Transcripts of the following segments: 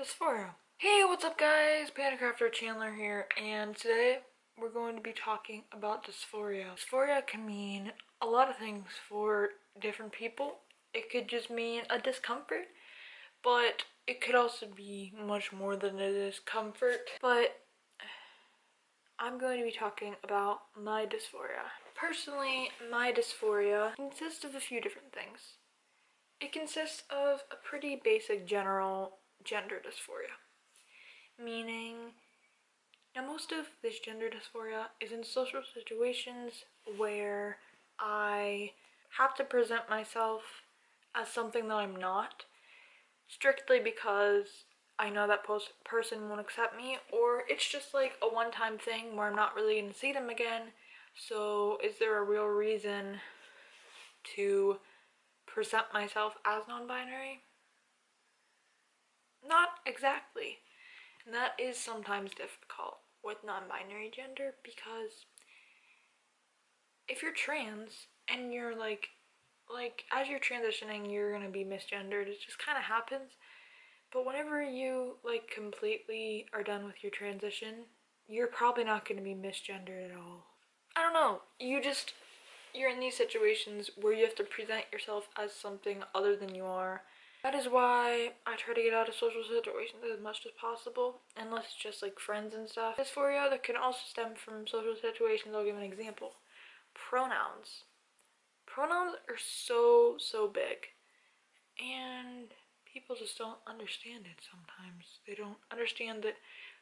Dysphoria. Hey, what's up guys? Panicrafter Chandler here, and today we're going to be talking about dysphoria. Dysphoria can mean a lot of things for different people. It could just mean a discomfort, but it could also be much more than a discomfort. But I'm going to be talking about my dysphoria. Personally, my dysphoria consists of a few different things. It consists of a pretty basic general gender dysphoria, meaning now most of this gender dysphoria is in social situations where I have to present myself as something that I'm not, strictly because I know that person won't accept me, or it's just like a one-time thing where I'm not really going to see them again. So is there a real reason to present myself as non-binary? Not exactly. And that is sometimes difficult with non-binary gender, because if you're trans and you're like as you're transitioning you're gonna be misgendered, it just kind of happens. But whenever you like completely are done with your transition, you're probably not going to be misgendered at all. I don't know, you're in these situations where you have to present yourself as something other than you are. That is why I try to get out of social situations as much as possible, unless it's just like friends and stuff. Dysphoria that can also stem from social situations. I'll give an example. Pronouns. Pronouns are so big, and people just don't understand it sometimes. They don't understand that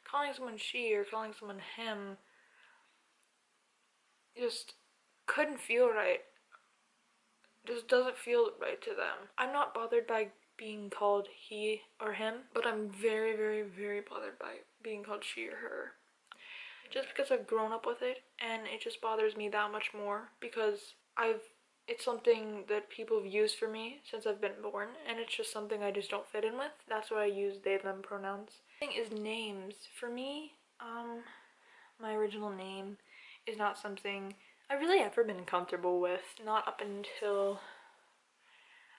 calling someone she or calling someone him just couldn't feel right. Just doesn't feel right to them. I'm not bothered by being called he or him, but I'm very bothered by being called she or her. Just because I've grown up with it, and it just bothers me that much more because it's something that people have used for me since I've been born, and it's just something I just don't fit in with. That's why I use they them pronouns. The thing is names. For me, my original name is not something I've really ever been comfortable with, not up until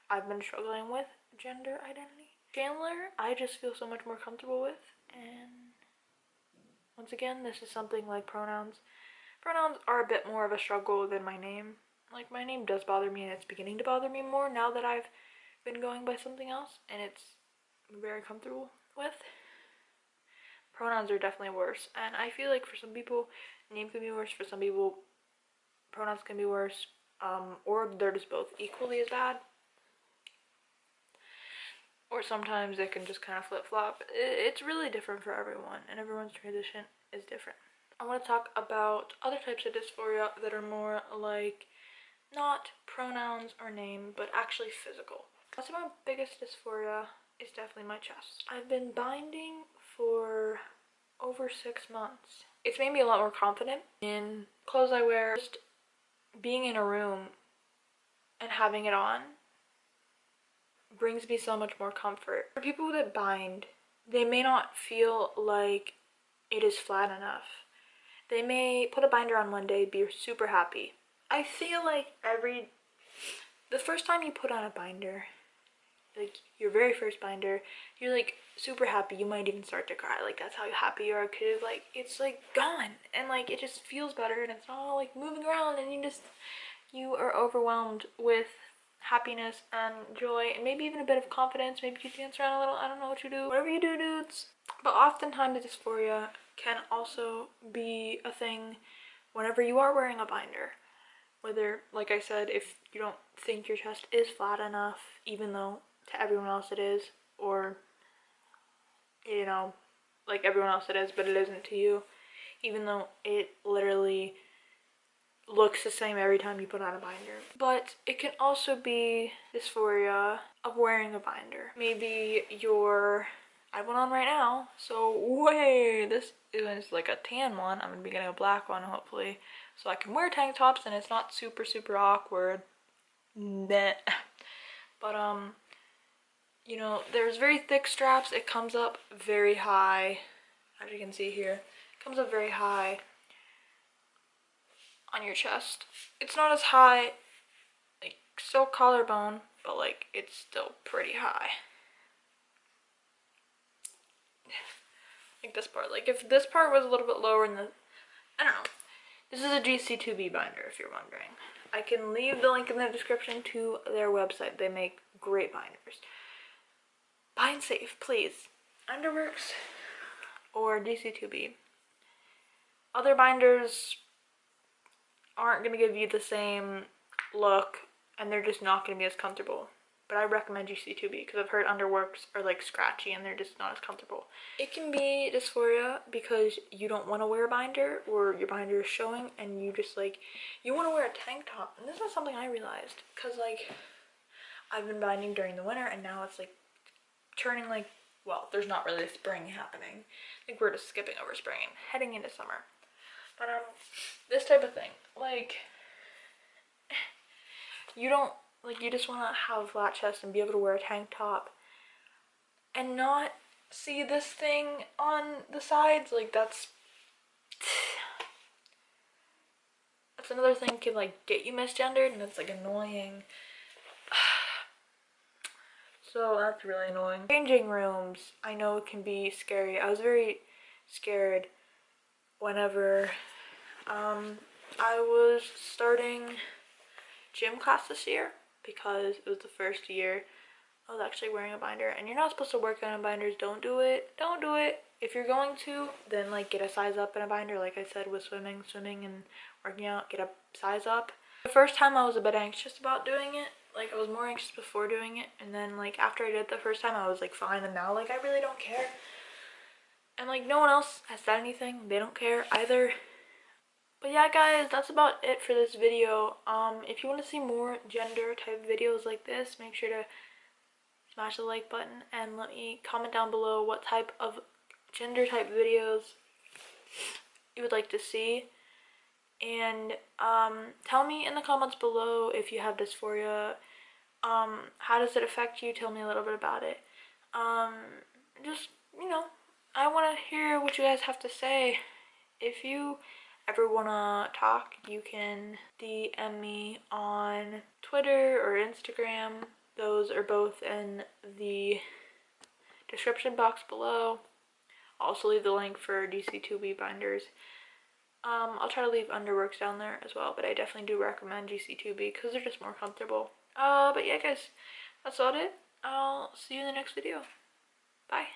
I've been struggling with gender identity. Chandler, I just feel so much more comfortable with, and once again, this is something like pronouns. Pronouns are a bit more of a struggle than my name. Like, my name does bother me, and it's beginning to bother me more now that I've been going by something else, and it's very comfortable with. Pronouns are definitely worse, and I feel like for some people, name can be worse. For some people, pronouns can be worse, or they're just both equally as bad. Or sometimes it can just kind of flip-flop. It's really different for everyone, and everyone's transition is different. I want to talk about other types of dysphoria that are more like not pronouns or name, but actually physical. That's my biggest dysphoria is definitely my chest. I've been binding for over 6 months. It's made me a lot more confident in clothes I wear. Just being in a room and having it on brings me so much more comfort. For people that bind, they may not feel like it is flat enough. They may put a binder on one day, be super happy. I feel like the first time you put on a binder, like your very first binder, you're like super happy. You might even start to cry. Like, that's how happy you are, because like it's like gone, and like it just feels better, and it's not all like moving around, and you are overwhelmed with happiness and joy, and maybe even a bit of confidence. Maybe you dance around a little. I don't know what you do. Whatever you do, dudes. But oftentimes the dysphoria can also be a thing whenever you are wearing a binder. Whether, like I said, if you don't think your chest is flat enough, even though to everyone else it is, or, you know, like everyone else it is, but it isn't to you, even though it literally looks the same every time you put on a binder. But it can also be dysphoria of wearing a binder. Maybe I have one on right now, so this is like a tan one. I'm gonna be getting a black one hopefully, so I can wear tank tops and it's not super awkward. But you know, there's very thick straps. It comes up very high, as you can see here. It comes up very high on your chest. It's not as high, like still collarbone, but like it's still pretty high. Like this part. Like if this part was a little bit lower in the, I don't know. This is a GC2B binder if you're wondering. I can leave the link in the description to their website. They make great binders. Bind safe, please. Underworks or GC2B. Other binders aren't going to give you the same look, and they're just not going to be as comfortable. But I recommend GC2B because I've heard Underworks are like scratchy and they're just not as comfortable. It can be dysphoria because you don't want to wear a binder or your binder is showing and you just like, you want to wear a tank top. And this is something I realized because like I've been binding during the winter and now it's like turning like, well, there's not really spring happening. I think we're just skipping over spring and heading into summer. But this type of thing, like, you don't, like, you just want to have a flat chest and be able to wear a tank top and not see this thing on the sides. Like, that's another thing can, like, get you misgendered and it's, like, annoying. So that's really annoying. Changing rooms, I know it can be scary. I was very scared whenever I was starting gym class this year because it was the first year I was actually wearing a binder, and you're not supposed to work on binders. Don't do it. Don't do it. If you're going to, then like get a size up in a binder. Like I said with swimming and working out, get a size up. The first time I was a bit anxious about doing it. Like I was more anxious before doing it, and then like after I did it the first time I was like fine, and now like I really don't care. And like no one else has said anything. They don't care either. But yeah guys, that's about it for this video. If you want to see more gender type videos like this, make sure to smash the like button and let me comment down below what type of gender type videos you would like to see. And tell me in the comments below if you have dysphoria. How does it affect you? Tell me a little bit about it. Just, you know, I want to hear what you guys have to say. If you ever want to talk, you can DM me on Twitter or Instagram. Those are both in the description box below. I'll also leave the link for GC2B binders. I'll try to leave Underworks down there as well, but I definitely do recommend GC2B because they're just more comfortable. But yeah guys, that's all it. I'll see you in the next video. Bye.